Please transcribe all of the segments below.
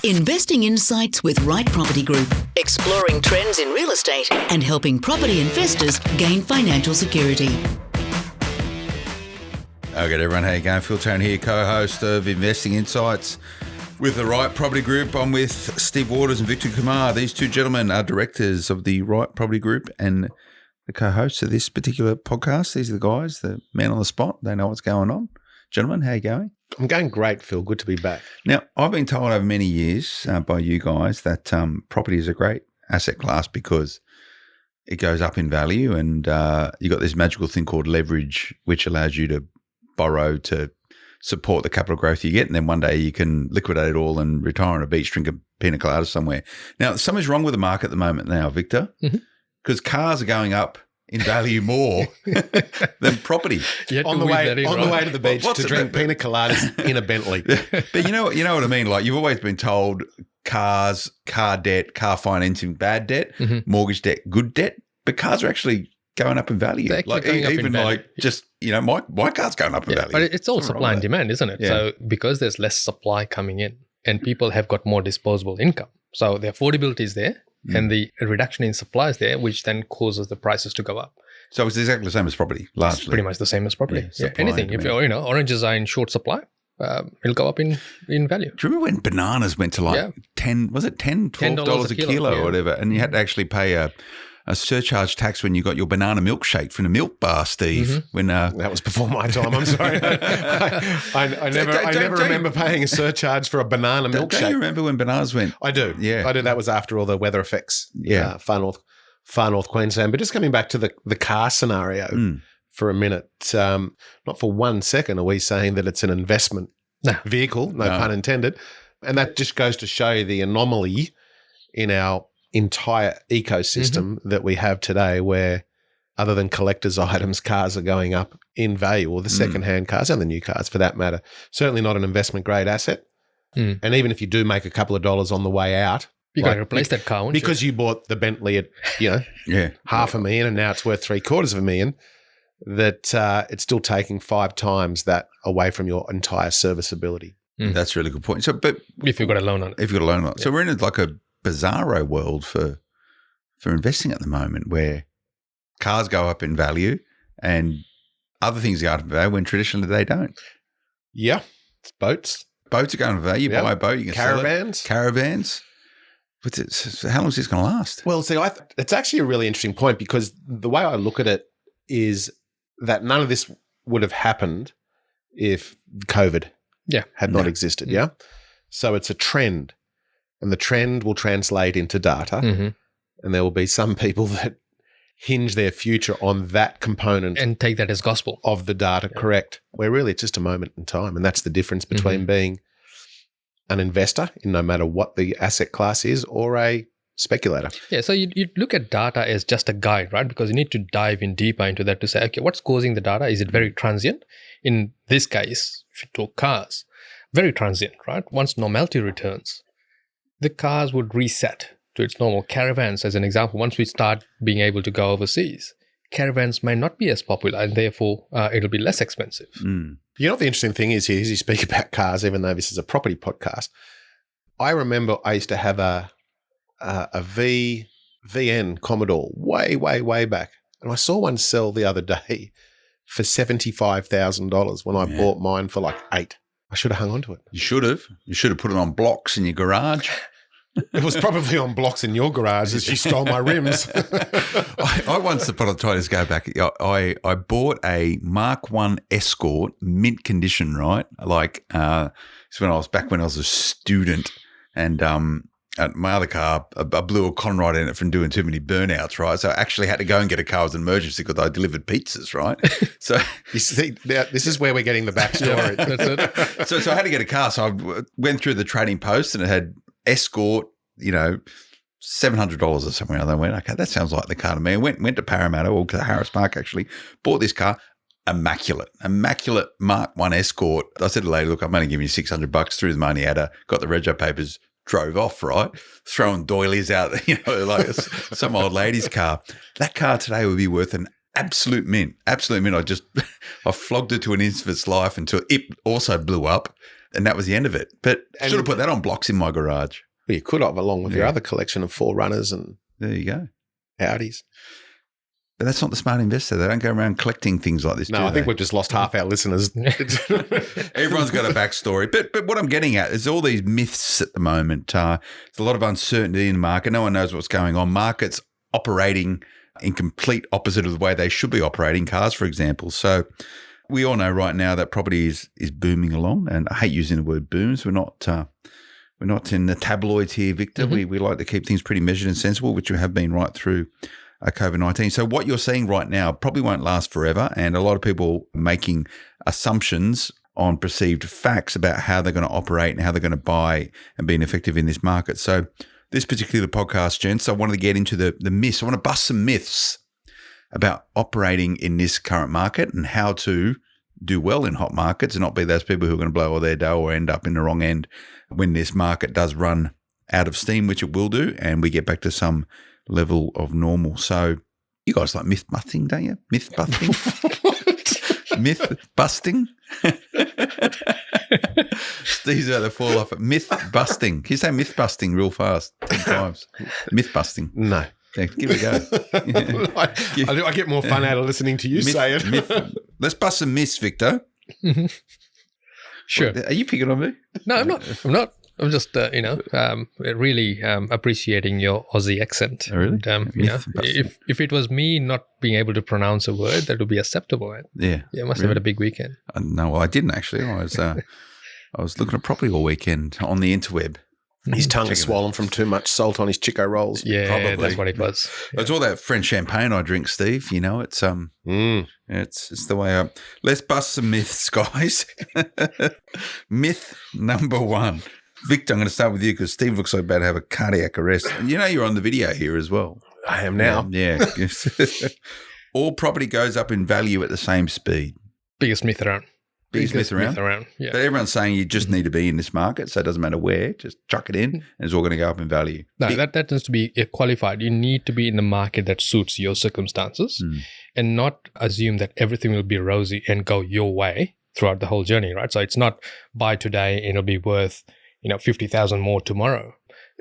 Investing Insights with Right Property Group, exploring trends in real estate and helping property investors gain financial security. Okay, everyone, how you going? Phil Tarrant here, co-host of Investing Insights with the Right Property Group. I'm with Steve Waters and Victor Kumar. These two gentlemen are directors of the Right Property Group and the co-hosts of this particular podcast. These are the guys, the men on the spot. They know what's going on. Gentlemen, how you going? I'm going great, Phil. Good to be back. Now, I've been told over many years by you guys that property is a great asset class because it goes up in value, and you got this magical thing called leverage, which allows you to borrow to support the capital growth you get, and then one day you can liquidate it all and retire on a beach, drink a pina colada somewhere. Now, something's wrong with the market at the moment now, Victor, because cars are going up in value more than property. On the way to the beach to drink pina coladas in a Bentley. But you know what I mean? Like, you've always been told cars, car debt, car financing, bad debt, mortgage debt, good debt, but cars are actually going up in value. Like, even like just, you know, my car's going up in value. But it's all supply and demand, isn't it? Yeah. So because there's less supply coming in and people have got more disposable income, so the affordability is there. And the reduction in supply is there, which then causes the prices to go up. So it's exactly the same as property, largely. It's pretty much the same as property. Yeah, anything. If oranges are in short supply, it'll go up in value. Do you remember when bananas went to like $12 a kilo or whatever, and you had to actually pay a surcharge tax when you got your banana milkshake from the milk bar, Steve? When that was before my time. I'm sorry. I never remember paying a surcharge for a banana milkshake. Don't you remember when bananas went? I do. Yeah, I do. That was after all the weather effects. Yeah, far north Queensland. But just coming back to the car scenario for a minute, not for 1 second are we saying that it's an investment vehicle, no pun intended, and that just goes to show the anomaly in our entire ecosystem that we have today, where other than collector's items, cars are going up in value, or the second-hand cars and the new cars for that matter. Certainly not an investment grade asset. And even if you do make a couple of dollars on the way out, you got to replace that car, because you bought the Bentley at $500,000 and now it's worth $750,000. That it's still taking 5 times that away from your entire serviceability. That's a really good point. So, but if you've got a loan on it, so we're in like a bizarro world for investing at the moment, where cars go up in value and other things go up in value when traditionally they don't. Yeah, it's boats. Boats are going up in value. You buy a boat, you can caravans. Sell it. Caravans. But how long is this going to last? Well, see, it's actually a really interesting point, because the way I look at it is that none of this would have happened if COVID had not existed. Yeah. So it's a trend. And the trend will translate into data, and there will be some people that hinge their future on that component and take that as gospel of the data. Correct. Where really it's just a moment in time, and that's the difference between being an investor in no matter what the asset class is, or a speculator. Yeah. So you look at data as just a guide, right? Because you need to dive in deeper into that to say, okay, what's causing the data? Is it very transient? In this case, if you talk cars, very transient, right? Once normality returns, the cars would reset to its normal. Caravans, as an example, once we start being able to go overseas, caravans may not be as popular, and therefore it'll be less expensive. You know what the interesting thing is here, as you speak about cars, even though this is a property podcast, I remember I used to have a VN Commodore way back, and I saw one sell the other day for $75,000 when I bought mine for like $8,000. I should have hung on to it. You should have. You should have put it on blocks in your garage. It was probably on blocks in your garage as you stole my rims. I once, upon a time, go back, I bought a Mark I Escort, mint condition, right? Like, it's when I was a student, and my other car, I blew a Conrod in it from doing too many burnouts, right? So I actually had to go and get a car as an emergency because I delivered pizzas, right? So you see, this is where we're getting the backstory. That's it. So I had to get a car. So I went through the trading post, and it had Escort, $700 or something. And I went, okay, that sounds like the car to me. I went to Parramatta, or to Harris Park actually, bought this car. Immaculate Mark I Escort. I said to the lady, look, I'm only giving you $600, threw the money at her, got the rego papers, drove off, right? Throwing doilies out, like some old lady's car. That car today would be worth an absolute mint. I flogged it to an inch of its life until it also blew up. And that was the end of it. But I should have put that on blocks in my garage. Well, you could have, along with your other collection of 4Runners and there you go. Audis. But that's not the smart investor. They don't go around collecting things like this. No, I think we've just lost half our listeners. Everyone's got a backstory. But what I'm getting at is all these myths at the moment. There's a lot of uncertainty in the market. No one knows what's going on. Markets operating in complete opposite of the way they should be operating, cars, for example. So we all know right now that property is booming along. And I hate using the word booms. We're not in the tabloids here, Victor. We like to keep things pretty measured and sensible, which we have been right through COVID-19. So what you're seeing right now probably won't last forever, and a lot of people making assumptions on perceived facts about how they're going to operate and how they're going to buy and be effective in this market. So this particular podcast, gents, I wanted to get into the myths. I want to bust some myths about operating in this current market and how to do well in hot markets and not be those people who are going to blow all their dough or end up in the wrong end when this market does run out of steam, which it will do, and we get back to some level of normal. So you guys like myth busting, don't you? Myth busting? Myth busting? Steve's about to fall off at myth busting. Can you say myth busting real fast 10 times? Myth busting. No. Yeah, give it a go. I get more fun out of listening to you say it. Let's bust some myths, Victor. Sure. Are you picking on me? No, I'm not. I'm just, really appreciating your Aussie accent. Oh, really? And, if it was me not being able to pronounce a word, that would be acceptable. Right? Yeah. You must have had a big weekend. No, well, I didn't actually. I was looking at property all weekend on the interweb. His tongue is swollen from too much salt on his Chico rolls. Yeah, probably. That's what it was. Yeah. It's all that French champagne I drink, Steve. You know, it's it's the way I. Let's bust some myths, guys. Myth number 1. Victor, I'm going to start with you because Steve looks like about to have a cardiac arrest. And you know you're on the video here as well. I am now. Yeah. All property goes up in value at the same speed. Biggest myth around. Biggest myth around. Yeah. But everyone's saying you just need to be in this market, so it doesn't matter where. Just chuck it in and it's all going to go up in value. No, that tends to be qualified. You need to be in the market that suits your circumstances and not assume that everything will be rosy and go your way throughout the whole journey, right? So it's not buy today and it'll be worth 50,000 more tomorrow.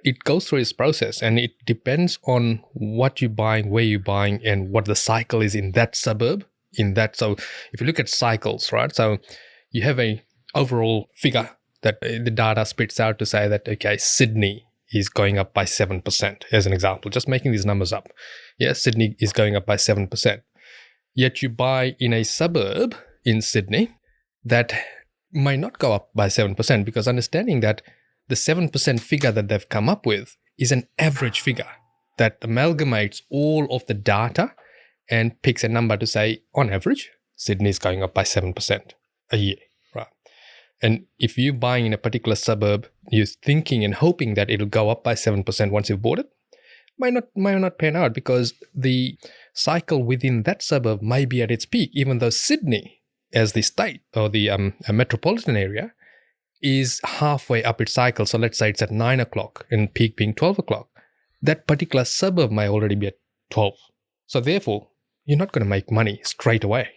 It goes through its process and it depends on what you're buying, where you're buying, and what the cycle is in that suburb. So if you look at cycles, right? So you have a overall figure that the data spits out to say that, okay, Sydney is going up by 7%, as an example, just making these numbers up. Yeah, Sydney is going up by 7%. Yet you buy in a suburb in Sydney that might not go up by 7% because understanding that the 7% figure that they've come up with is an average figure that amalgamates all of the data and picks a number to say, on average, Sydney is going up by 7% a year, right? And if you're buying in a particular suburb, you're thinking and hoping that it'll go up by 7% once you've bought it, might not pan out because the cycle within that suburb may be at its peak, even though Sydney, as the state or the metropolitan area, is halfway up its cycle. So let's say it's at 9 o'clock and peak being 12 o'clock. That particular suburb may already be at 12. So therefore, you're not going to make money straight away.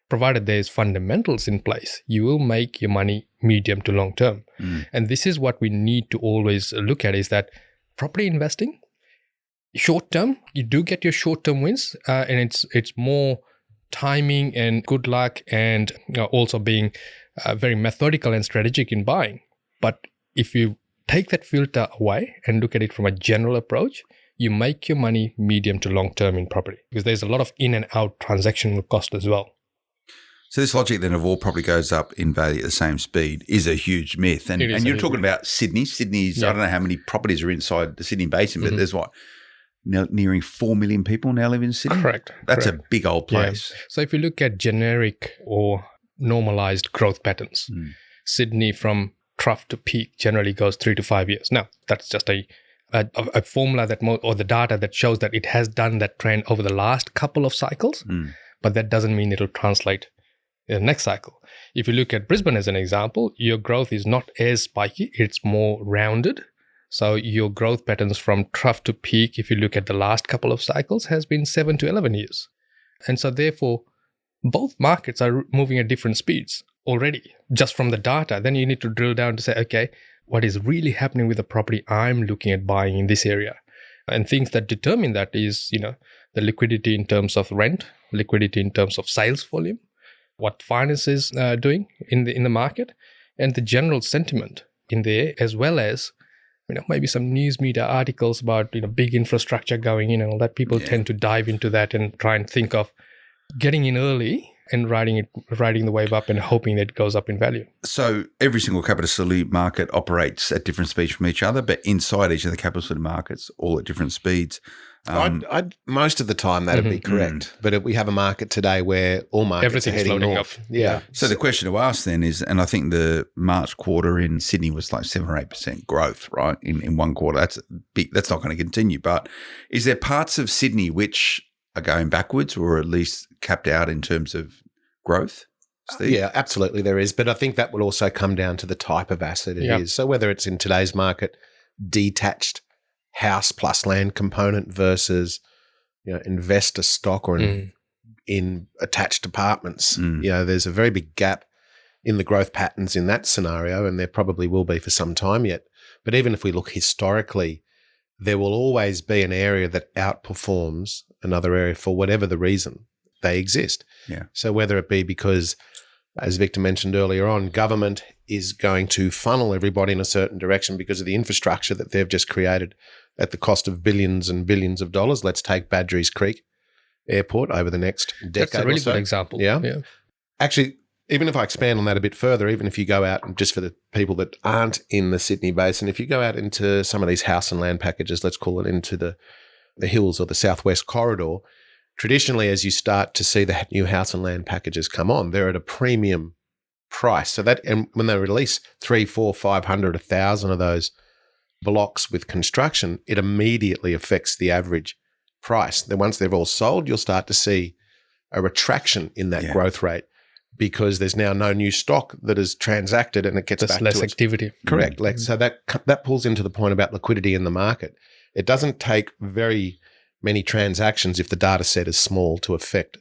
Provided there's fundamentals in place, you will make your money medium to long term. And this is what we need to always look at is that property investing, short term, you do get your short term wins and it's more timing and good luck and also being very methodical and strategic in buying. But if you take that filter away and look at it from a general approach, you make your money medium to long term in property because there's a lot of in and out transactional cost as well. So this logic then of all property goes up in value at the same speed is a huge myth. And you're talking about Sydney. Sydney's, I don't know how many properties are inside the Sydney Basin, but there's nearing 4 million people now live in Sydney? Correct. That's a big old place. Yeah. So if you look at generic or normalized growth patterns, Sydney from trough to peak generally goes 3 to 5 years. Now, that's just a formula or the data that shows that it has done that trend over the last couple of cycles, but that doesn't mean it'll translate in the next cycle. If you look at Brisbane as an example, your growth is not as spiky, it's more rounded. So your growth patterns from trough to peak, if you look at the last couple of cycles, has been 7 to 11 years. And so therefore, both markets are moving at different speeds. already just from the data. Then you need to drill down to say, okay, what is really happening with the property I'm looking at buying in this area? And things that determine that is, the liquidity in terms of rent, liquidity in terms of sales volume, what finance is doing in the market, and the general sentiment in there, as well as maybe some news media articles about big infrastructure going in and all that. People tend to dive into that and try and think of getting in early and riding the wave up and hoping that it goes up in value. So every single capital facility market operates at different speeds from each other, but inside each of the capital facility markets, all at different speeds. Most of the time that'd be correct, but we have a market today where all markets are heading north. Yeah. So the question to ask then is, and I think the March quarter in Sydney was like 7 or 8% growth, right? In one quarter, that's big. That's not going to continue. But is there parts of Sydney which are going backwards or at least capped out in terms of growth, Steve? Yeah, absolutely there is. But I think that will also come down to the type of asset it is. So whether it's in today's market, detached house plus land component versus investor stock or in attached apartments, there's a very big gap in the growth patterns in that scenario, and there probably will be for some time yet. But even if we look historically, there will always be an area that outperforms another area for whatever the reason they exist. Yeah. So whether it be because, as Victor mentioned earlier on, government is going to funnel everybody in a certain direction because of the infrastructure that they've just created at the cost of billions and billions of dollars. Let's take Badgerys Creek Airport over the next decade. That's a really good example. Yeah. Actually, even if I expand on that a bit further, even if you go out, and just for the people that aren't in the Sydney Basin, if you go out into some of these house and land packages, let's call it into the hills or the southwest corridor, traditionally, as you start to see the new house and land packages come on, they're at a premium price. So that, and when they release 300, 400, 500, 1,000 of those blocks with construction, it immediately affects the average price. Then once they've all sold, you'll start to see a retraction in that growth rate because there's now no new stock that is transacted and it gets back to less activity. Correct. So that pulls into the point about liquidity in the market. It doesn't take very many transactions if the data set is small to affect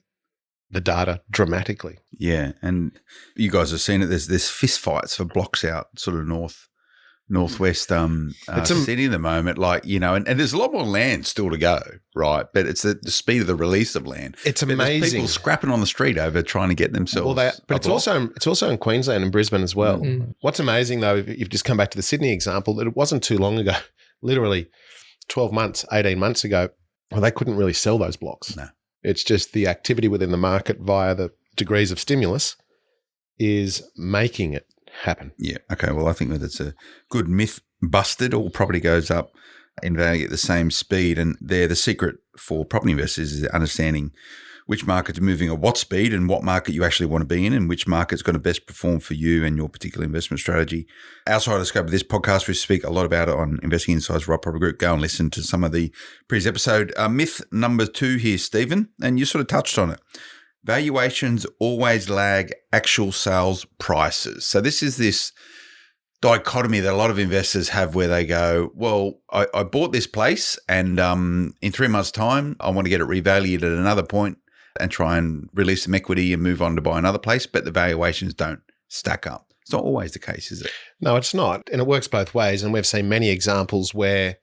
the data dramatically. Yeah, and you guys have seen it. There's fist fights for blocks out sort of northwest Sydney at the moment, and there's a lot more land still to go, right? But it's the speed of the release of land. It's amazing. There's people scrapping on the street over trying to get themselves. But it's also in Queensland and Brisbane as well. What's amazing though, if you've just come back to the Sydney example, that it wasn't too long ago, literally 12 months, 18 months ago, they couldn't really sell those blocks. No. It's just the activity within the market via the degrees of stimulus is making it happen. Yeah. Okay. Well, I think that's a good myth busted. All property goes up in value at the same speed. And the secret for property investors is understanding which market's moving at what speed and what market you actually want to be in and which market's going to best perform for you and your particular investment strategy. Outside of the scope of this podcast, we speak a lot about it on Investing Insights Right Property Group. Go and listen to some of the previous episode. Myth number 2 here, Stephen, and you sort of touched on it. Valuations always lag actual sales prices. So this is this dichotomy that a lot of investors have where they go, well, I bought this place and in 3 months' time, I want to get it revalued at another point and try and release some equity and move on to buy another place, but the valuations don't stack up. It's not always the case, is it? No, it's not. And it works both ways. And we've seen many examples where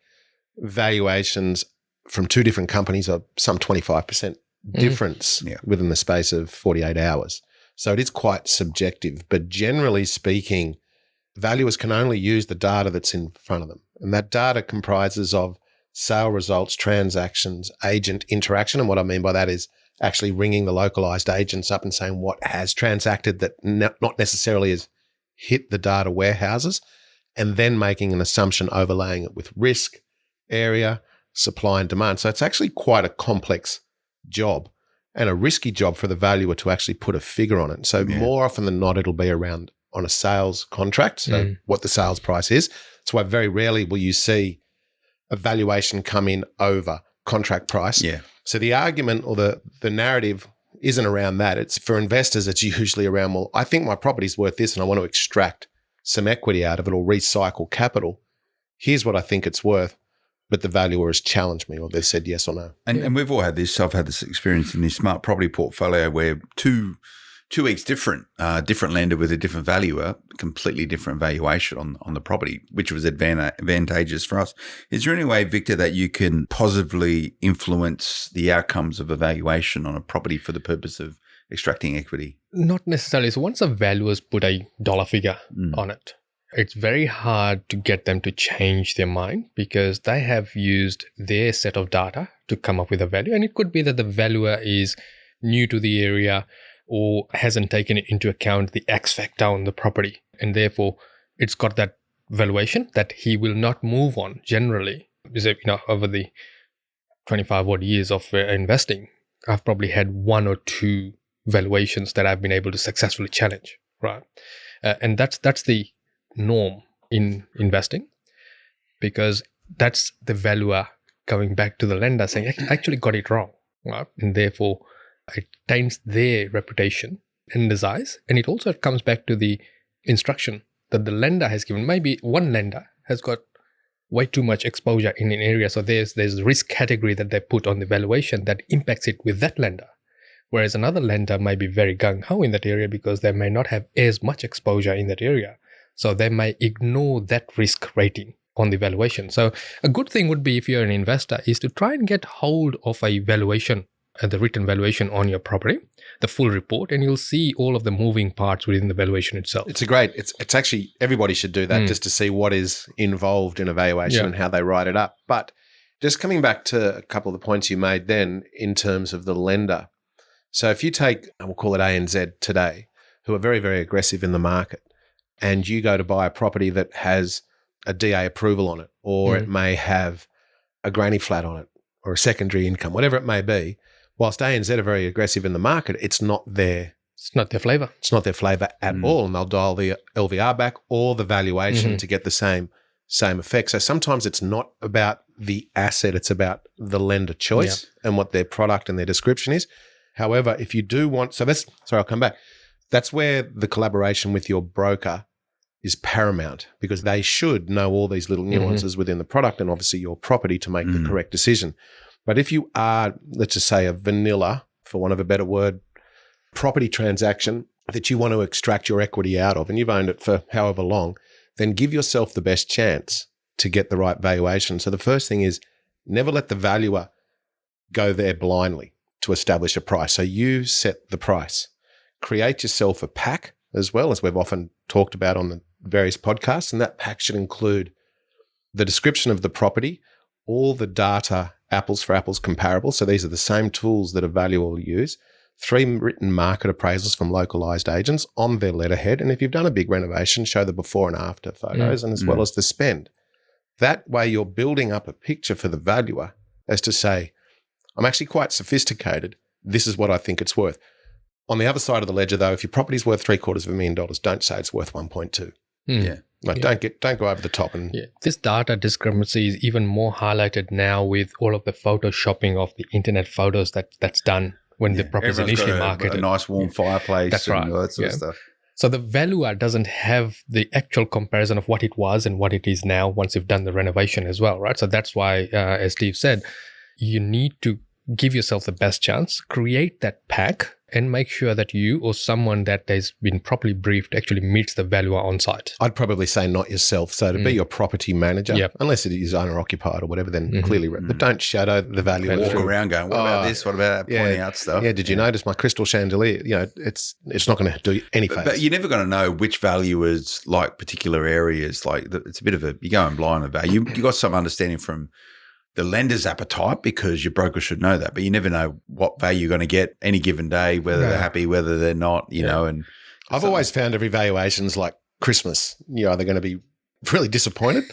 valuations from two different companies are some 25% difference within the space of 48 hours. So it is quite subjective. But generally speaking, valuers can only use the data that's in front of them. And that data comprises of sale results, transactions, agent interaction. And what I mean by that is actually ringing the localized agents up and saying what has transacted that not necessarily has hit the data warehouses, and then making an assumption overlaying it with risk, area, supply and demand. So it's actually quite a complex job and a risky job for the valuer to actually put a figure on it. So more often than not, it'll be around on a sales contract, so what the sales price is. That's why very rarely will you see a valuation come in over contract price. Yeah. So the argument or the narrative isn't around that. It's for investors, it's usually around, well, I think my property's worth this and I want to extract some equity out of it or recycle capital. Here's what I think it's worth. But the valuer has challenged me or they've said yes or no. And we've all had this. I've had this experience in this smart property portfolio where two 2 weeks different lender with a different valuer, completely different valuation on the property, which was advantageous for us. Is there any way, Victor, that you can positively influence the outcomes of a valuation on a property for the purpose of extracting equity? Not necessarily. So once a valuers put a dollar figure on it, it's very hard to get them to change their mind because they have used their set of data to come up with a value. And it could be that the valuer is new to the area or hasn't taken into account the X factor on the property. And therefore, it's got that valuation that he will not move on generally. Because, over the 25 odd years of investing, I've probably had 1 or 2 valuations that I've been able to successfully challenge, right? And that's the norm in investing, because that's the valuer going back to the lender saying, I actually got it wrong, right? And therefore, it taints their reputation in his eyes. And it also comes back to the instruction that the lender has given. Maybe one lender has got way too much exposure in an area. So there's risk category that they put on the valuation that impacts it with that lender. Whereas another lender may be very gung-ho in that area because they may not have as much exposure in that area. So they may ignore that risk rating on the valuation. So a good thing would be, if you're an investor, is to try and get hold of a valuation, the written valuation on your property, the full report, and you'll see all of the moving parts within the valuation itself. It's actually, everybody should do that just to see what is involved in a valuation and how they write it up. But just coming back to a couple of the points you made then in terms of the lender. So if you take, we'll call it ANZ today, who are very, very aggressive in the market, and you go to buy a property that has a DA approval on it, or it may have a granny flat on it, or a secondary income, whatever it may be, whilst ANZ are very aggressive in the market, it's not their flavour. It's not their flavour at all, and they'll dial the LVR back or the valuation to get the same effect. So sometimes it's not about the asset, it's about the lender choice and what their product and their description is. However, if you do want, I'll come back. That's where the collaboration with your broker is paramount, because they should know all these little nuances within the product and obviously your property to make the correct decision. But if you are, let's just say, a vanilla, for want of a better word, property transaction that you want to extract your equity out of, and you've owned it for however long, then give yourself the best chance to get the right valuation. So the first thing is, never let the valuer go there blindly to establish a price. So you set the price. Create yourself a pack as well, as we've often talked about on the various podcasts, and that pack should include the description of the property, all the data, apples for apples comparable. So these are the same tools that a valuer will use. 3 written market appraisals from localized agents on their letterhead. And if you've done a big renovation, show the before and after photos and as well as the spend. That way you're building up a picture for the valuer as to say, I'm actually quite sophisticated. This is what I think it's worth. On the other side of the ledger, though, if your property's worth $750,000, don't say it's worth 1.2. Don't go over the top. And this data discrepancy is even more highlighted now with all of the photoshopping of the internet photos that's done when the property is initially marketed. A nice warm fireplace. That's right. And all that sort of stuff. So the valuer doesn't have the actual comparison of what it was and what it is now once you've done the renovation as well, right? So that's why, as Steve said, you need to give yourself the best chance, create that pack, and make sure that you or someone that has been properly briefed actually meets the valuer on site. I'd probably say not yourself. So to be your property manager, unless it is owner-occupied or whatever, then clearly, but don't shadow the valuer. Walk around going, what about this? What about that? Pointing out stuff. Yeah, did you notice my crystal chandelier? It's not going to do any favours. But you're never going to know which valuers like particular areas. Like it's a bit of you're going blind about. You got some understanding from the lender's appetite, because your broker should know that, but you never know what value you're going to get any given day, whether they're happy, whether they're not, you know. And I've always found every valuation's like Christmas. You're either going to be really disappointed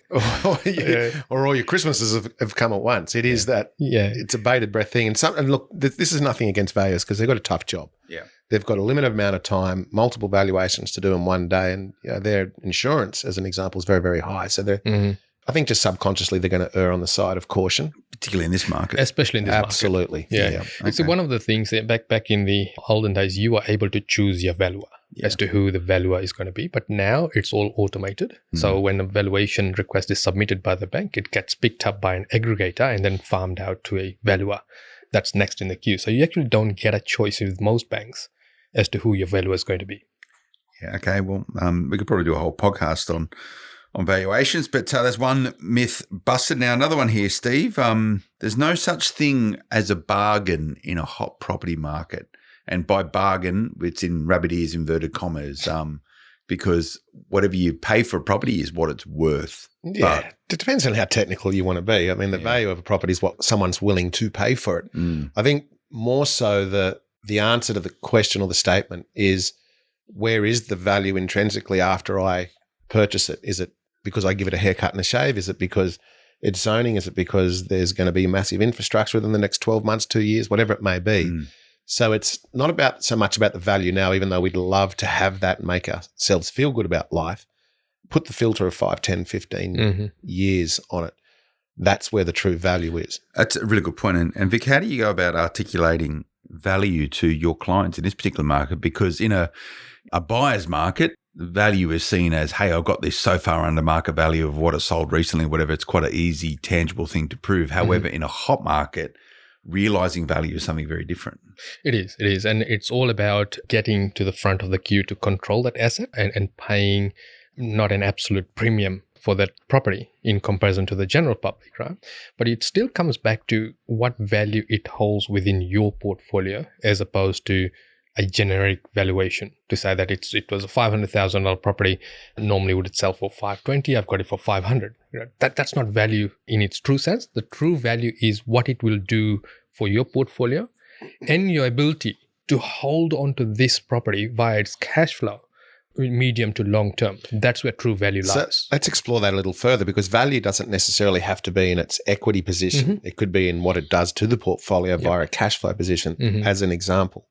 or all your Christmases have come at once. It is that it's a bated breath thing. And look, this is nothing against valuers, because they've got a tough job. Yeah. They've got a limited amount of time, multiple valuations to do in one day, and their insurance, as an example, is very, very high. So they're I think just subconsciously they're going to err on the side of caution. Particularly in this market. Especially in this market. Absolutely. Yeah. So one of the things that back in the olden days, you were able to choose your valuer as to who the valuer is going to be. But now it's all automated. So when a valuation request is submitted by the bank, it gets picked up by an aggregator and then farmed out to a valuer that's next in the queue. So you actually don't get a choice with most banks. as to who your valuer is going to be. Yeah, okay. Well, we could probably do a whole podcast on valuations, but there's one myth busted. Now, another one here, Steve. There's no such thing as a bargain in a hot property market. And by bargain, it's in rabbit ears, inverted commas, because whatever you pay for a property is what it's worth. Yeah, it depends on how technical you want to be. I mean, the value of a property is what someone's willing to pay for it. I think more so the answer to the question or the statement is, where is the value intrinsically after I purchase it? Is it because I give it a haircut and a shave? Is it because it's zoning? Is it because there's going to be massive infrastructure within the next 12 months, 2 years, whatever it may be? So it's not so much about the value now, even though we'd love to have that and make ourselves feel good about life. Put the filter of 5, 10, 15 years on it. That's where the true value is. That's a really good point. And Vic, how do you go about articulating value to your clients in this particular market? Because in a buyer's market, value is seen as, hey, I've got this so far under market value of what it sold recently, whatever. It's quite an easy, tangible thing to prove. However, in a hot market, realizing value is something very different. It is. And it's all about getting to the front of the queue to control that asset and paying not an absolute premium for that property in comparison to the general public, right? But it still comes back to what value it holds within your portfolio as opposed to a generic valuation to say that it was a $500,000 property. Normally would it sell for $520,000? I've got it for $500,000. That's not value in its true sense. The true value is what it will do for your portfolio and your ability to hold on to this property via its cash flow, medium to long term. That's where true value lies. So let's explore that a little further, because value doesn't necessarily have to be in its equity position. It could be in what it does to the portfolio via a cash flow position, as an example.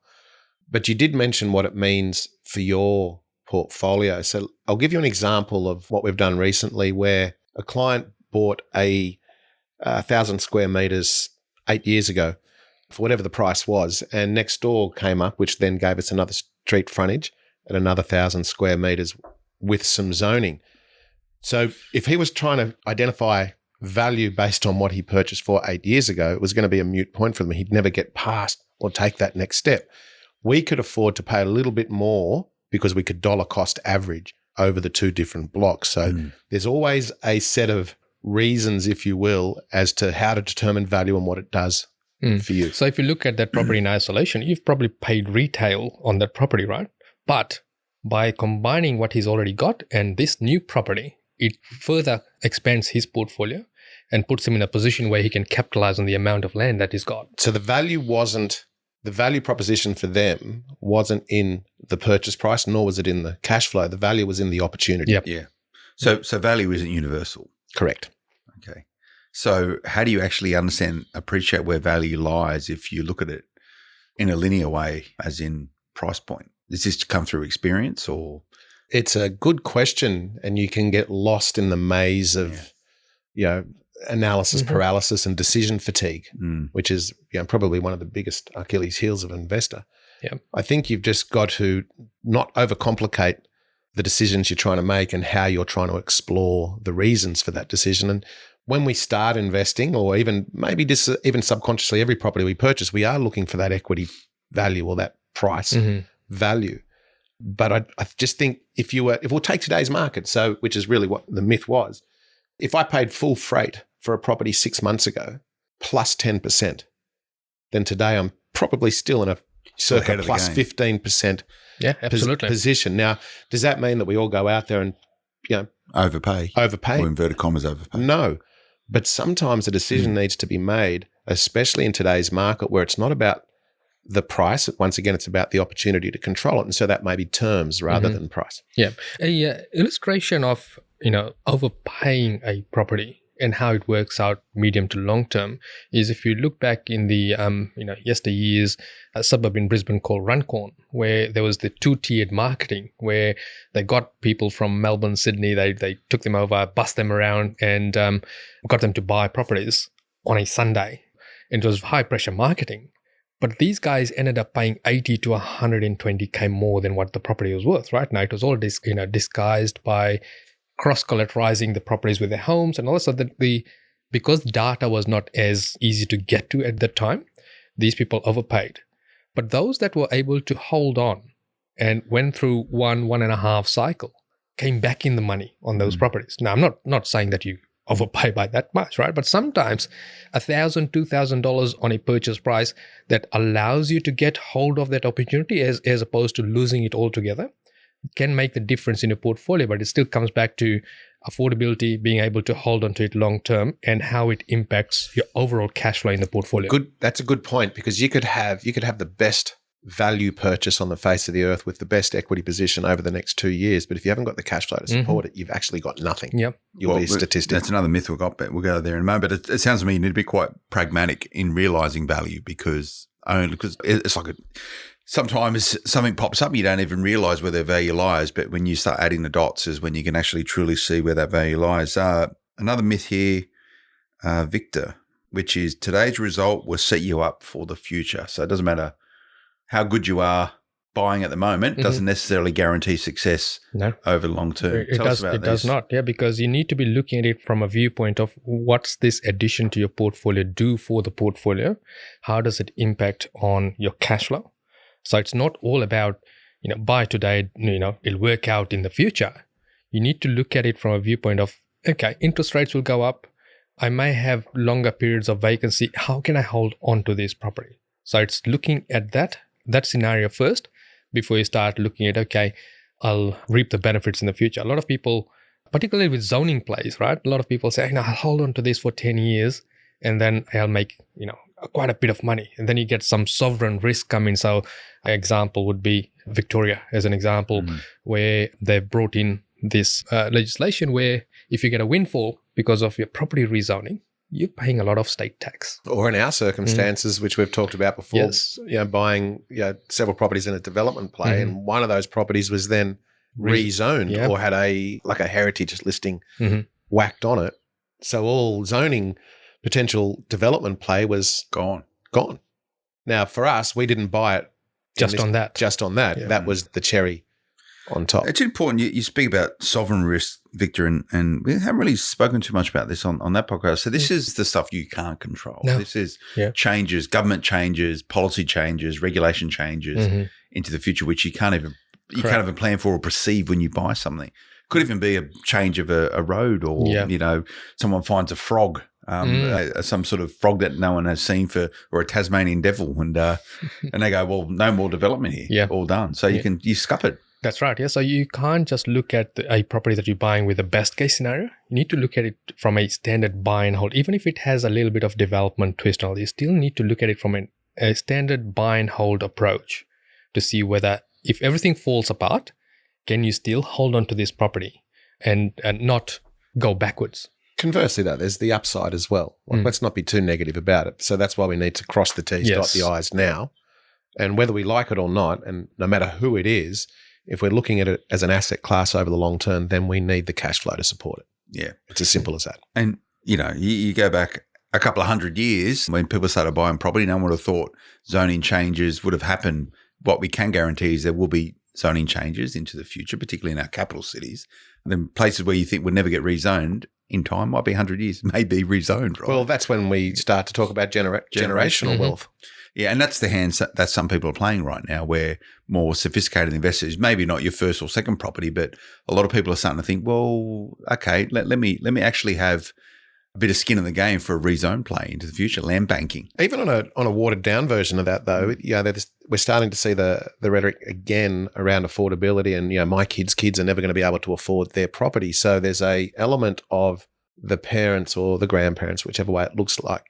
But you did mention what it means for your portfolio. So I'll give you an example of what we've done recently, where a client bought a 1,000 square meters 8 years ago for whatever the price was, and next door came up, which then gave us another street frontage at another 1,000 square meters with some zoning. So if he was trying to identify value based on what he purchased for 8 years ago, it was going to be a moot point for them. He'd never get past or take that next step. We could afford to pay a little bit more because we could dollar cost average over the two different blocks. So there's always a set of reasons, if you will, as to how to determine value and what it does for you. So if you look at that property in isolation, you've probably paid retail on that property, right? But by combining what he's already got and this new property, it further expands his portfolio and puts him in a position where he can capitalize on the amount of land that he's got. So the value proposition for them wasn't in the purchase price, nor was it in the cash flow. The value was in the opportunity. Yep. Yeah. So value isn't universal. Correct. Okay. So how do you actually appreciate where value lies if you look at it in a linear way, as in price point? Does this come through experience or? It's a good question, and you can get lost in the maze of, analysis paralysis and decision fatigue, which is probably one of the biggest Achilles heels of an investor. Yeah. I think you've just got to not overcomplicate the decisions you're trying to make and how you're trying to explore the reasons for that decision. And when we start investing, or even maybe just even subconsciously, every property we purchase, we are looking for that equity value or that price value. But I just think if we'll take today's market, which is really what the myth was, if I paid full freight for a property 6 months ago plus 10%, then today I'm probably still in a circa plus 15% position. Now, does that mean that we all go out there and overpay? Or inverted commas overpay? No. But sometimes a decision needs to be made, especially in today's market, where it's not about the price. Once again, it's about the opportunity to control it. And so that may be terms rather than price. Yeah. A illustration of, overpaying a property and how it works out medium to long term is if you look back in the, yesteryears, a suburb in Brisbane called Runcorn, where there was the two-tiered marketing, where they got people from Melbourne, Sydney, they took them over, bussed them around and got them to buy properties on a Sunday. And it was high-pressure marketing. But these guys ended up paying 80 to 120K more than what the property was worth, right? Now, it was all disguised by cross-collateralizing the properties with their homes and also because data was not as easy to get to at the time, these people overpaid. But those that were able to hold on and went through one and a half cycle came back in the money on those properties. Now, I'm not saying that you overpay by that much, right? But sometimes $1,000, $2,000 on a purchase price that allows you to get hold of that opportunity as opposed to losing it altogether can make the difference in your portfolio. But it still comes back to affordability, being able to hold on to it long term, and how it impacts your overall cash flow in the portfolio. Good. That's a good point, because you could have the best value purchase on the face of the earth with the best equity position over the next 2 years, but if you haven't got the cash flow to support it, you've actually got nothing. Yep. You'll be a statistic. That's another myth we've got, but we'll go there in a moment. But it sounds to me you need to be quite pragmatic in realising value, because it's like sometimes something pops up and you don't even realise where their value lies, but when you start adding the dots is when you can actually truly see where that value lies. Another myth here, Victor, which is today's result will set you up for the future. So it doesn't matter how good you are buying at the moment, doesn't necessarily guarantee success over the long term. It does not, because you need to be looking at it from a viewpoint of what's this addition to your portfolio do for the portfolio? How does it impact on your cash flow? So it's not all about, buy today, it'll work out in the future. You need to look at it from a viewpoint of, okay, interest rates will go up. I may have longer periods of vacancy. How can I hold on to this property? So it's looking at that scenario first before you start looking at, okay, I'll reap the benefits in the future. A lot of people, particularly with zoning plays, right? A lot of people say, I'll hold on to this for 10 years and then I'll make, quite a bit of money. And then you get some sovereign risk coming. So an example would be Victoria as an example, where they've brought in this legislation where if you get a windfall because of your property rezoning, you're paying a lot of state tax. Or in our circumstances, which we've talked about before, buying several properties in a development play, and one of those properties was then rezoned or had a heritage listing whacked on it. So all zoning potential development play was gone. Now, for us, we didn't buy it just on that. Yeah. That was the cherry on top. It's important. You speak about sovereign risk, Victor, and we haven't really spoken too much about this on that podcast. So this is the stuff you can't control. No. This is changes, government changes, policy changes, regulation changes into the future, which you can't even plan for or perceive when you buy something. Could even be a change of a road, or someone finds a frog, some sort of frog that no one has seen or a Tasmanian devil, and they go, well, no more development here, all done. So you scup it. That's right. Yeah. So you can't just look at a property that you're buying with the best case scenario. You need to look at it from a standard buy and hold. Even if it has a little bit of development twist and all, you still need to look at it from a standard buy and hold approach to see whether, if everything falls apart, can you still hold on to this property and not go backwards? Conversely, though, there's the upside as well. Let's not be too negative about it. So that's why we need to cross the T's, dot the I's now. And whether we like it or not, and no matter who it is, if we're looking at it as an asset class over the long term, then we need the cash flow to support it. Yeah. It's as simple as that. And, you go back a couple of 100 years when people started buying property, no one would have thought zoning changes would have happened. What we can guarantee is there will be zoning changes into the future, particularly in our capital cities. And then places where you think would never get rezoned in time might be 100 years, may be rezoned, right? Well, that's when we start to talk about generational wealth. Yeah, and that's the hands that some people are playing right now, where more sophisticated investors, maybe not your first or second property, but a lot of people are starting to think, well, okay, let me actually have a bit of skin in the game for a rezone play into the future, land banking. Even on a watered down version of that, though, we're starting to see the rhetoric again around affordability, and my kids' kids are never going to be able to afford their property. So there's a element of the parents or the grandparents, whichever way it looks like,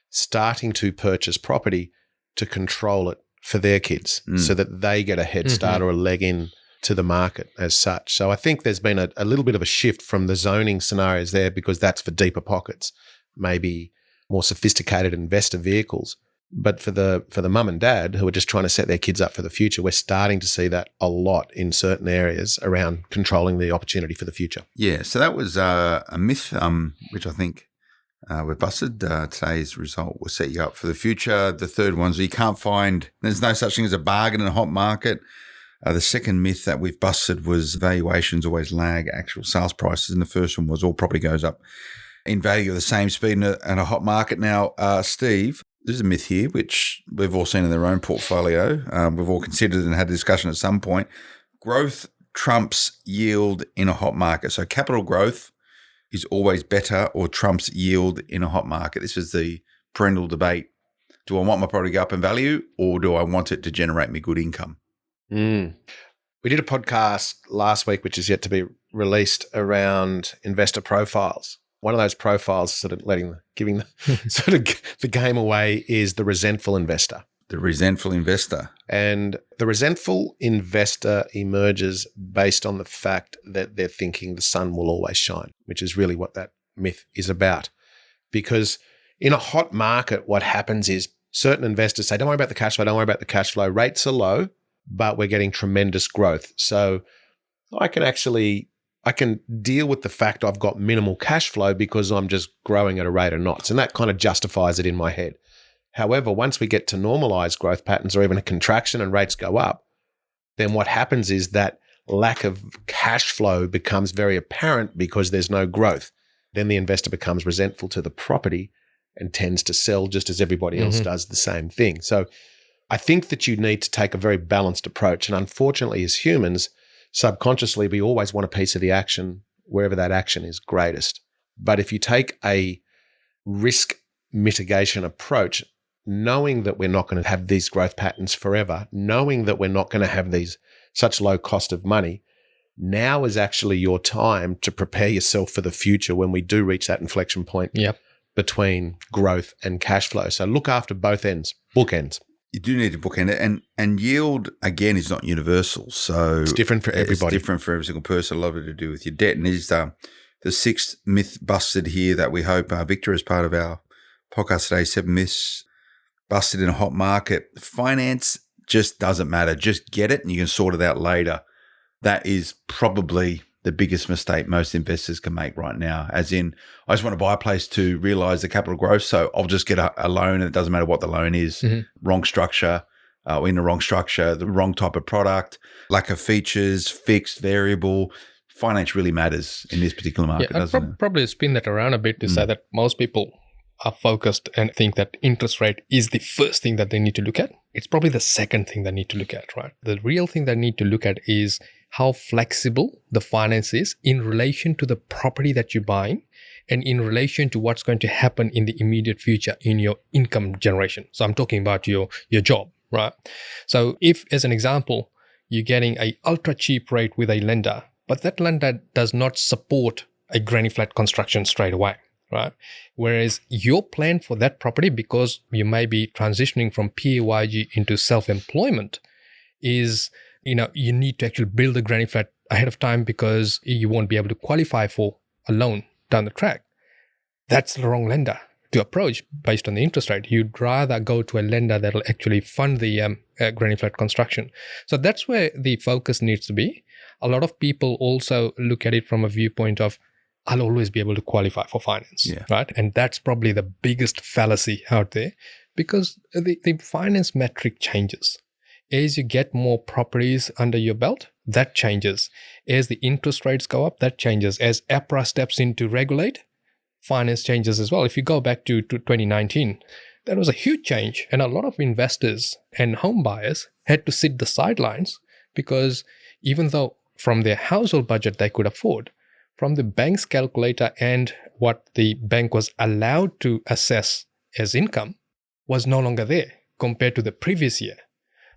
starting to purchase property to control it for their kids so that they get a head start or a leg in to the market as such. So I think there's been a little bit of a shift from the zoning scenarios there, because that's for deeper pockets, maybe more sophisticated investor vehicles. But for the mum and dad who are just trying to set their kids up for the future, we're starting to see that a lot in certain areas around controlling the opportunity for the future. Yeah, so that was a myth, which I think we've busted. Today's result will set you up for the future. The third one's you can't find, there's no such thing as a bargain in a hot market. The second myth that we've busted was valuations always lag actual sales prices. And the first one was all property goes up in value at the same speed in a hot market. Now, Steve, There's a myth here, which we've all seen in their own portfolio. We've all considered and had a discussion at some point. Growth trumps yield in a hot market. So capital growth is always better or trumps yield in a hot market. This is the perennial debate. Do I want my property to go up in value, or do I want it to generate me good income? We did a podcast last week, which is yet to be released, around investor profiles. One of those profiles, sort of giving the game away, is the resentful investor. The resentful investor. And the resentful investor emerges based on the fact that they're thinking the sun will always shine, which is really what that myth is about. Because in a hot market, what happens is certain investors say, don't worry about the cash flow, don't worry about the cash flow. Rates are low, but we're getting tremendous growth. So I can deal with the fact I've got minimal cash flow because I'm just growing at a rate of knots. And that kind of justifies it in my head. However, once we get to normalized growth patterns or even a contraction and rates go up, then what happens is that lack of cash flow becomes very apparent because there's no growth. Then the investor becomes resentful to the property and tends to sell just as everybody else does the same thing. So I think that you need to take a very balanced approach. And unfortunately, as humans, subconsciously, we always want a piece of the action wherever that action is greatest. But if you take a risk mitigation approach, knowing that we're not going to have these growth patterns forever, knowing that we're not going to have these such low cost of money, now is actually your time to prepare yourself for the future when we do reach that inflection point between growth and cash flow. So look after both ends, bookends. You do need to bookend it. And yield, again, is not universal. So it's different for everybody. It's different for every single person. A lot of it to do with your debt. And is the sixth myth busted here that we hope, Victor, as part of our podcast today, 7 myths busted in a hot market. Finance just doesn't matter. Just get it and you can sort it out later. That is probably the biggest mistake most investors can make right now, as in, I just want to buy a place to realize the capital growth, so I'll just get a loan and it doesn't matter what the loan is. Wrong structure, in the wrong structure, the wrong type of product, lack of features, fixed, variable. Finance really matters in this particular market, doesn't it? Probably spin that around a bit to say that most people are focused and think that interest rate is the first thing that they need to look at. It's probably the second thing they need to look at, right? The real thing they need to look at is how flexible the finance is in relation to the property that you're buying and in relation to what's going to happen in the immediate future in your income generation. So I'm talking about your job, right? So if, as an example, you're getting a ultra cheap rate with a lender, but that lender does not support a granny flat construction straight away, right? Whereas your plan for that property, because you may be transitioning from PAYG into self-employment, is, you need to actually build a granny flat ahead of time because you won't be able to qualify for a loan down the track. That's the wrong lender to approach based on the interest rate. You'd rather go to a lender that'll actually fund the granny flat construction. So that's where the focus needs to be. A lot of people also look at it from a viewpoint of, I'll always be able to qualify for finance, right? And that's probably the biggest fallacy out there because the finance metric changes. As you get more properties under your belt, that changes. As the interest rates go up, that changes. As APRA steps in to regulate, finance changes as well. If you go back to 2019, that was a huge change. And a lot of investors and home buyers had to sit the sidelines because even though from their household budget they could afford, from the bank's calculator and what the bank was allowed to assess as income was no longer there compared to the previous year.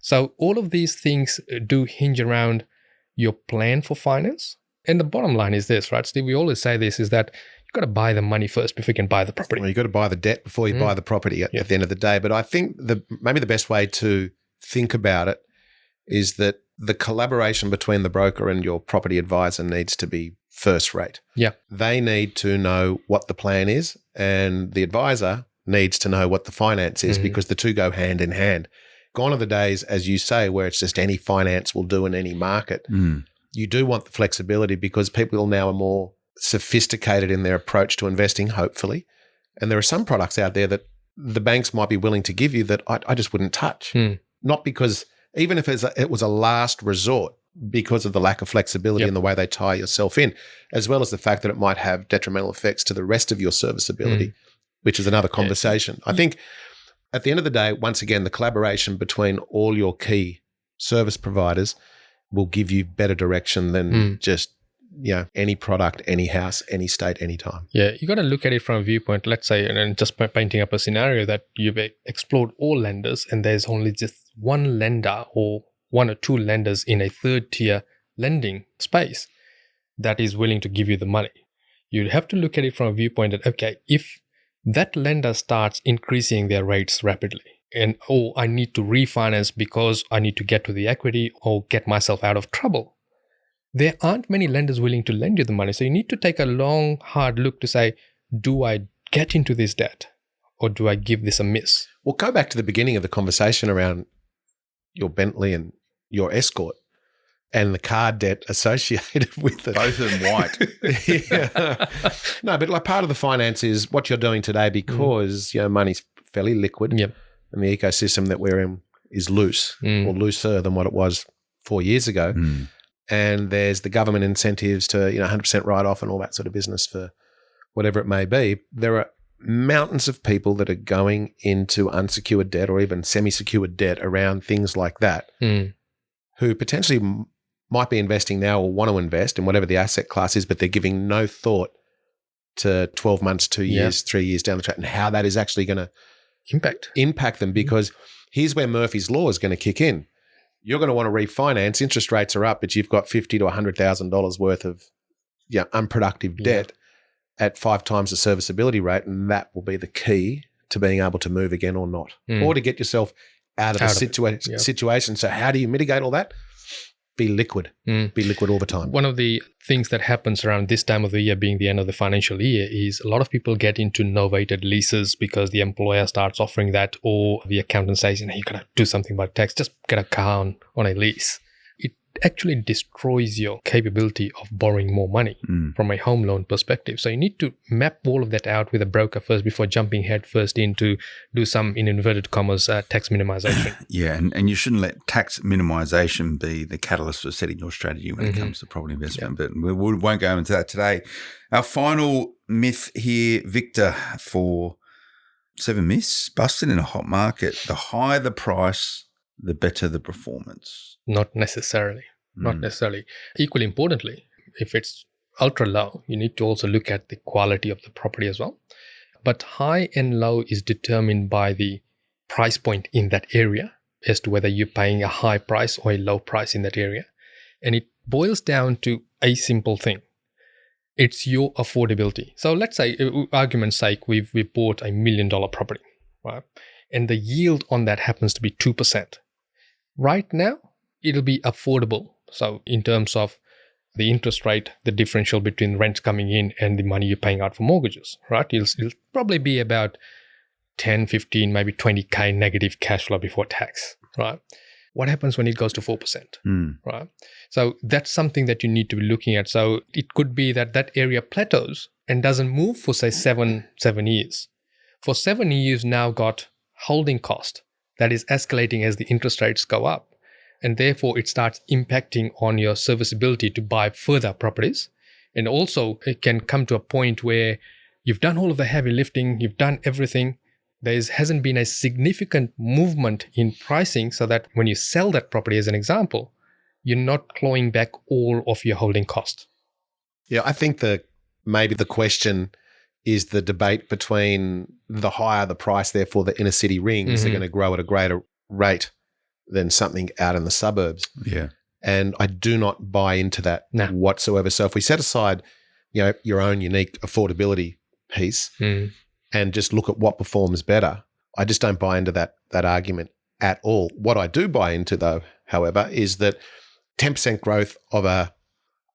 So all of these things do hinge around your plan for finance. And the bottom line is this, right, Steve? We always say this, is that you've got to buy the money first before you can buy the property. Well, you've got to buy the debt before you buy the property at the end of the day. But I think maybe the best way to think about it is that the collaboration between the broker and your property advisor needs to be first rate. Yeah. They need to know what the plan is and the advisor needs to know what the finance is because the two go hand in hand. Gone are the days, as you say, where it's just any finance will do in any market. You do want the flexibility because people now are more sophisticated in their approach to investing, hopefully. And there are some products out there that the banks might be willing to give you that I just wouldn't touch. Not because, even if it was a last resort, because of the lack of flexibility in the way they tie yourself in, as well as the fact that it might have detrimental effects to the rest of your serviceability, which is another conversation. I think at the end of the day, once again, the collaboration between all your key service providers will give you better direction than just any product, any house, any state, any time. Yeah, you got to look at it from a viewpoint. Let's say, and just painting up a scenario that you've explored all lenders and there's only just one lender or one or two lenders in a third tier lending space that is willing to give you the money. You have to look at it from a viewpoint that, okay, if that lender starts increasing their rates rapidly and, I need to refinance because I need to get to the equity or get myself out of trouble, there aren't many lenders willing to lend you the money. So you need to take a long, hard look to say, do I get into this debt or do I give this a miss? Well, go back to the beginning of the conversation around your Bentley and your Escort and the car debt associated with it. Both of them white. Yeah. No, but like part of the finance is what you're doing today because money's fairly liquid Yep. and the ecosystem that we're in is loose or looser than what it was 4 years ago. And there's the government incentives to 100% write-off and all that sort of business for whatever it may be. There are mountains of people that are going into unsecured debt or even semi-secured debt around things like that who potentially might be investing now or want to invest in whatever the asset class is, but they're giving no thought to 12 months, 2 years, 3 years down the track and how that is actually going to impact them, because here's where Murphy's Law is going to kick in. You're going to want to refinance. Interest rates are up, but you've got $50,000 to $100,000 worth of unproductive debt at 5 times the serviceability rate, and that will be the key to being able to move again or not, or to get yourself out of the situation. So how do you mitigate all that? Be liquid. Be liquid all the time. One of the things that happens around this time of the year, being the end of the financial year, is a lot of people get into novated leases because the employer starts offering that, or the accountant says, you got to do something about tax, just get a car on a lease. It actually destroys your capability of borrowing more money from a home loan perspective. So you need to map all of that out with a broker first before jumping head first in to do some, in inverted commas, tax minimization. And you shouldn't let tax minimization be the catalyst for setting your strategy when it comes to property investment. But we won't go into that today. Our final myth here, Victor, for 7 myths, busted in a hot market. The higher the price, the better the performance. Not necessarily. Not necessarily. Equally importantly, if it's ultra low, you need to also look at the quality of the property as well. But high and low is determined by the price point in that area as to whether you're paying a high price or a low price in that area. And it boils down to a simple thing. It's your affordability. So let's say, argument's sake, we bought $1 million property, right? And the yield on that happens to be 2%. Right now, it'll be affordable. So in terms of the interest rate, the differential between rent coming in and the money you're paying out for mortgages, right? It'll probably be about 10, 15, maybe 20K negative cash flow before tax, right? What happens when it goes to 4%, right? So that's something that you need to be looking at. So it could be that area plateaus and doesn't move for, say, seven years. For 7 years, now got holding cost that is escalating as the interest rates go up. And therefore, it starts impacting on your serviceability to buy further properties. And also, it can come to a point where you've done all of the heavy lifting, you've done everything. There hasn't been a significant movement in pricing so that when you sell that property, as an example, you're not clawing back all of your holding cost. Yeah, I think maybe the question is the debate between the higher the price, therefore the inner city rings are going to grow at a greater rate than something out in the suburbs. Yeah. And I do not buy into that whatsoever. So if we set aside, your own unique affordability piece and just look at what performs better, I just don't buy into that argument at all. What I do buy into, though, however, is that 10% growth of $1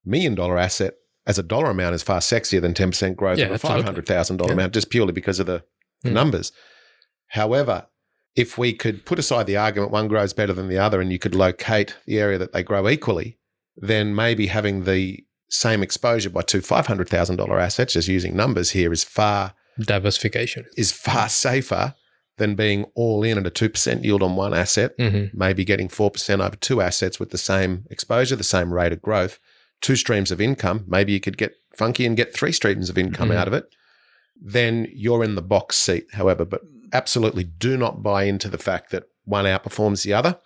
million asset as a dollar amount is far sexier than 10% growth of a $500,000 amount, just purely because of the numbers. However, if we could put aside the argument one grows better than the other and you could locate the area that they grow equally, then maybe having the same exposure by 2 $500,000 assets, just using numbers here, is far safer than being all in at a 2% yield on one asset, maybe getting 4% over 2 assets with the same exposure, the same rate of growth, 2 streams of income. Maybe you could get funky and get 3 streams of income out of it. Then you're in the box seat, however. But absolutely do not buy into the fact that one outperforms the other.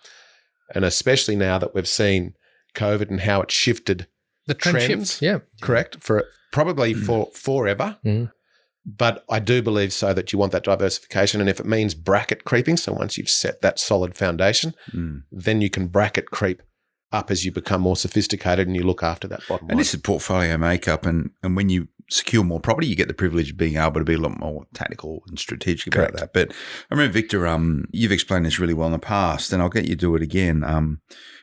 And especially now that we've seen COVID and how it shifted The trend trends. shift, yeah. Correct. For forever. But I do believe so that you want that diversification. And if it means bracket creeping, so once you've set that solid foundation, then you can bracket creep up as you become more sophisticated and you look after that bottom line. And this is portfolio makeup. And when you secure more property, you get the privilege of being able to be a lot more tactical and strategic about that. But I remember, Victor, you've explained this really well in the past, and I'll get you to do it again.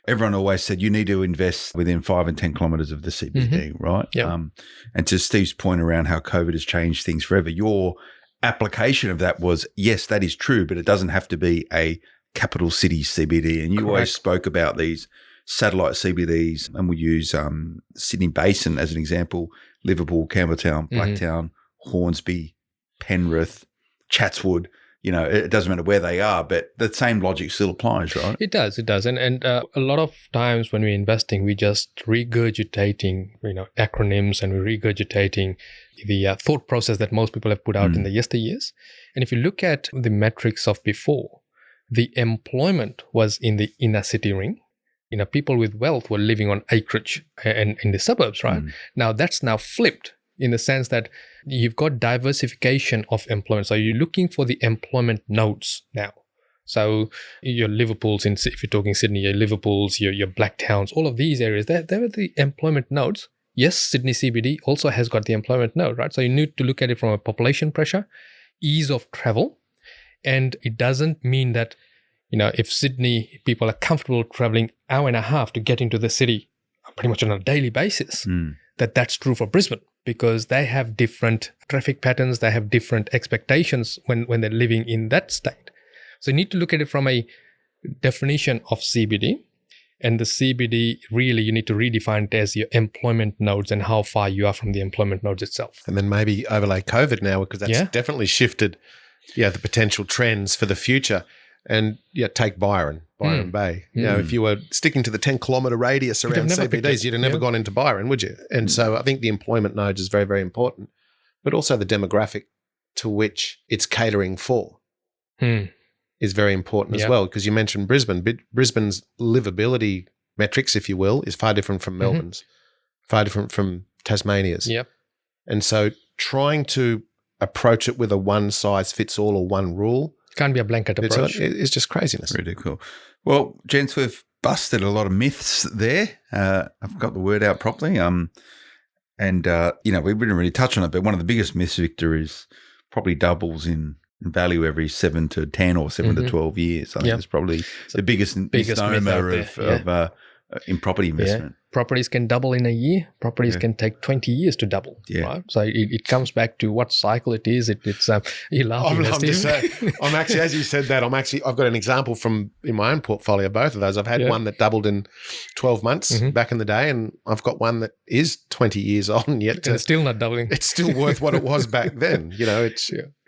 Everyone always said you need to invest within 5 and 10 kilometres of the CBD, right? Yep. And to Steve's point around how COVID has changed things forever, your application of that was, yes, that is true, but it doesn't have to be a capital city CBD. And you always spoke about these satellite CBDs, and we use Sydney Basin as an example, Liverpool, Campbelltown, Blacktown, Hornsby, Penrith, Chatswood. You know, it doesn't matter where they are, but the same logic still applies, right? It does. And a lot of times when we're investing, we just regurgitating, acronyms, and we're regurgitating the thought process that most people have put out in the yesteryears. And if you look at the metrics of before, the employment was in the inner city ring. People with wealth were living on acreage and in the suburbs, right? Now that's now flipped in the sense that you've got diversification of employment. So you're looking for the employment nodes now. So your Liverpools, if you're talking Sydney, your Liverpools, your Blacktowns, all of these areas, they're the employment nodes. Yes, Sydney CBD also has got the employment node, right? So you need to look at it from a population pressure, ease of travel, and it doesn't mean that if Sydney people are comfortable traveling hour and a half to get into the city pretty much on a daily basis, that's true for Brisbane, because they have different traffic patterns, they have different expectations when they're living in that state. So you need to look at it from a definition of CBD, and the CBD really you need to redefine it as your employment nodes and how far you are from the employment nodes itself. And then maybe overlay COVID now, because that's definitely shifted the potential trends for the future. And take Byron Bay. If you were sticking to the 10-kilometre radius around CBDs, you'd have never gone into Byron, would you? And so I think the employment nodes is very, very important, but also the demographic to which it's catering for is very important as well, because you mentioned Brisbane. Brisbane's livability metrics, if you will, is far different from Melbourne's, far different from Tasmania's. Yep. And so trying to approach it with a one-size-fits-all or one rule can't be a blanket approach. It's just craziness. Really cool. Well, gents, we've busted a lot of myths there. I've got the word out properly. We didn't really touch on it, but one of the biggest myths, Victor, is property doubles in value every 7 to 10 or 7 to 12 years. I think it's probably the biggest misnomer of in property investment. Properties can double in a year. Properties can take 20 years to double. Yeah. Right? So it comes back to what cycle it is. You're laughing. I'm actually, as you said that, I've got an example from in my own portfolio, both of those. I've had one that doubled in 12 months back in the day, and I've got one that is 20 years on and yet. And it's still not doubling. It's still worth what it was back then.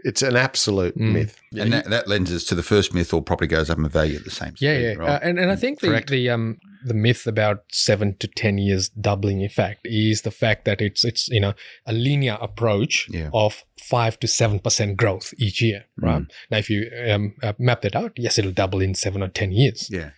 It's an absolute myth. And that lends us to the first myth: all property goes up in value at the same speed. Right? And I think the myth about 7 to 10 years doubling effect is the fact that it's a linear approach of 5 to 7% growth each year, right? Now, if you map that out, yes, it'll double in 7 or 10 years. Yeah,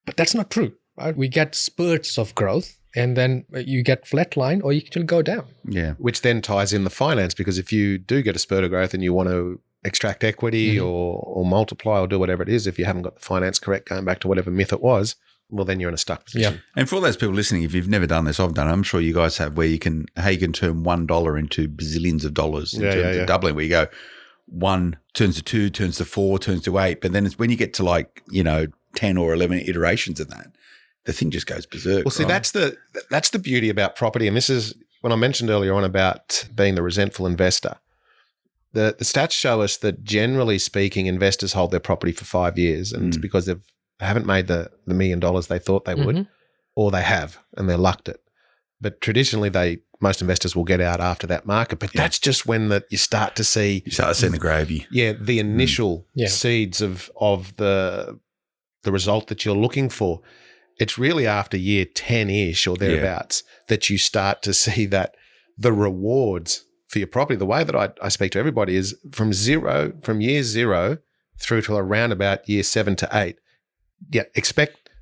but that's not true, right? We get spurts of growth, and then you get flatline, or you can go down. Yeah, which then ties in the finance, because if you do get a spurt of growth and you want to extract equity or multiply or do whatever it is, if you haven't got the finance correct, going back to whatever myth it was, well, then you're in a stuck position. Yeah. And for all those people listening, if you've never done this, I've done it. I'm sure you guys have, where you can turn $1 into bazillions of dollars in terms of doubling, where you go 1 turns to 2, turns to 4, turns to 8. But then it's when you get to 10 or 11 iterations of that, the thing just goes berserk. Well, see, that's the beauty about property. And this is when I mentioned earlier on about being the resentful investor. The stats show us that generally speaking, investors hold their property for 5 years, and it's because they haven't made the $1 million they thought they would, or they have and they're lucked it. But traditionally, most investors will get out after that market. But that's just when you start to see the gravy. Yeah, the initial seeds of the result that you're looking for. It's really after year 10-ish or thereabouts that you start to see that the rewards for your property, the way that I speak to everybody is from year zero through to around about year 7 to 8. Yeah,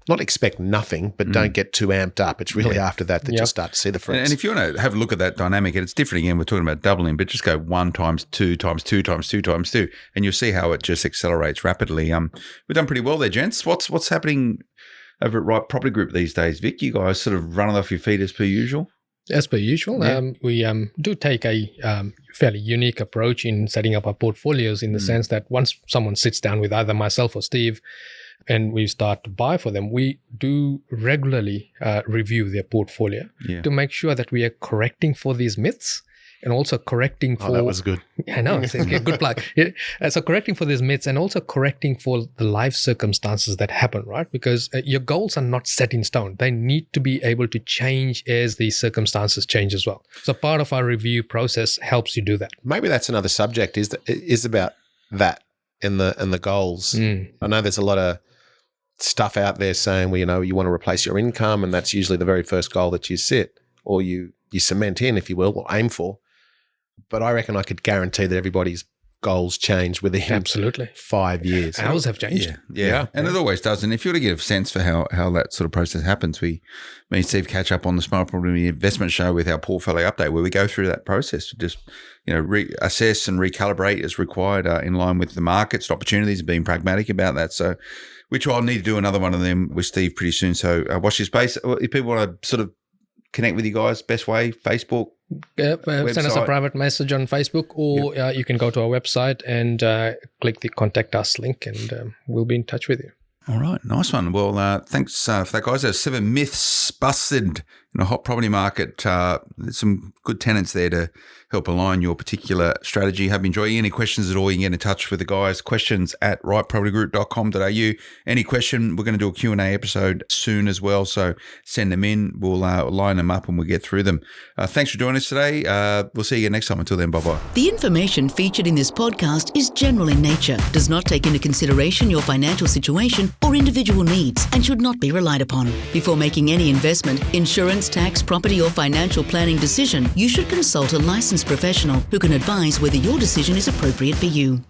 not expect nothing, but don't get too amped up. It's really after that you'll start to see the fruits. And if you want to have a look at that dynamic, and it's different again, we're talking about doubling, but just go 1 times 2 times 2 times 2 times 2, and you'll see how it just accelerates rapidly. We've done pretty well there, gents. What's happening over at Right Property Group these days, Vic? You guys sort of running off your feet as per usual? As per usual, we do take a fairly unique approach in setting up our portfolios in the sense that once someone sits down with either myself or Steve and we start to buy for them, we do regularly review their portfolio to make sure that we are correcting for these myths and also correcting for... Oh, that was good. I know, it's a good plug. So correcting for these myths and also correcting for the life circumstances that happen, right? Because your goals are not set in stone. They need to be able to change as these circumstances change as well. So part of our review process helps you do that. Maybe that's another subject is about that and the goals. I know there's a lot of stuff out there saying, well, you want to replace your income, and that's usually the very first goal that you set or you cement in, if you will, or aim for. But I reckon I could guarantee that everybody's goals change within 5 years. Ours have changed. Yeah. And it always does. And if you want to get a sense for how that sort of process happens, me and Steve catch up on the Smart Property Investment Show with our portfolio update, where we go through that process to just reassess and recalibrate as required in line with the markets, opportunities, and being pragmatic about that. So, which I'll need to do another one of them with Steve pretty soon. So watch your space. If people want to sort of connect with you guys, best way, Facebook? Send us a private message on Facebook, or you can go to our website and click the Contact Us link, and we'll be in touch with you. All right, nice one. Well, thanks for that, guys. There's 7 myths busted in a hot property market. There's some good tenants there to help align your particular strategy. Hope you enjoy. Any questions at all, you can get in touch with the guys. Questions at rightpropertygroup.com.au. Any question, we're going to do a Q&A episode soon as well, so send them in. We'll line them up and we'll get through them. Thanks for joining us today. We'll see you again next time. Until then, bye-bye. The information featured in this podcast is general in nature, does not take into consideration your financial situation or individual needs, and should not be relied upon. Before making any investment, insurance, tax, property, or financial planning decision, you should consult a licensed professional who can advise whether your decision is appropriate for you.